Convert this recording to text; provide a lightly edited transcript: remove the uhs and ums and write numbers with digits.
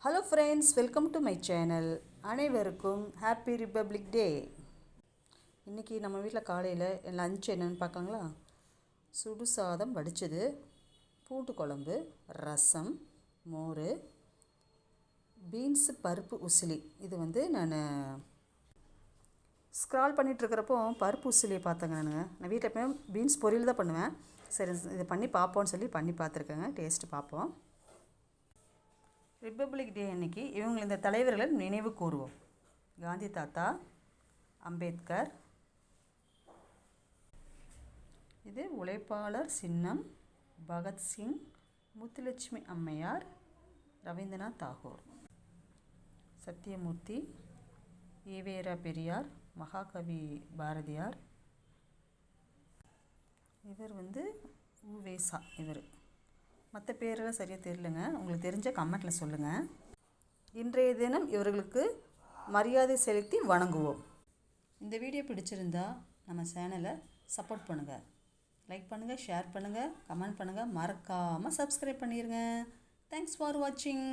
Hello friends, welcome to my channel. அனைவருக்கும் happy republic டே. இன்றைக்கி நம்ம வீட்டில் காலையில் லஞ்ச் என்னென்னு பார்க்காங்களா? சுடு சாதம் வடித்தது, பூண்டு குழம்பு, ரசம், மோர், பீன்ஸு பருப்பு உசிலி. இது நான் ஸ்க்ரால் பண்ணிகிட்ருக்கிறப்போ பருப்பு உசிலியை பார்த்தேங்க. நான் வீட்டில் எப்போயும் பீன்ஸ் பொரியல் தான் பண்ணுவேன். சரி, இதை பண்ணி பார்ப்போன்னு சொல்லி பண்ணி பார்த்துருக்கேங்க. டேஸ்ட்டு பார்ப்போம். ரிப்பப்ளிக் டே அன்றைக்கி இந்த தலைவர்களை நினைவு கூறுவோம். காந்தி தாத்தா, அம்பேத்கர், இது உழைப்பாளர் சின்னம், பகத்சிங், முத்துலட்சுமி அம்மையார், ரவீந்திரநாத் தாகூர், சத்தியமூர்த்தி, ஈவேரா பெரியார், மகாகவி பாரதியார், இவர் உவேசா. மற்ற பேரெல்லாம் சரியாக தெரியலங்க. உங்களுக்கு தெரிஞ்ச கமெண்ட்டில் சொல்லுங்கள். இன்றைய தினம் இவர்களுக்கு மரியாதை செலுத்தி வணங்குவோம். இந்த வீடியோ பிடிச்சிருந்தா நம்ம சேனலை சப்போர்ட் பண்ணுங்கள். லைக் பண்ணுங்கள், ஷேர் பண்ணுங்கள், கமெண்ட் பண்ணுங்கள். மறக்காமல் சப்ஸ்கிரைப் பண்ணிடுங்க. தேங்க்ஸ் ஃபார் வாட்சிங்.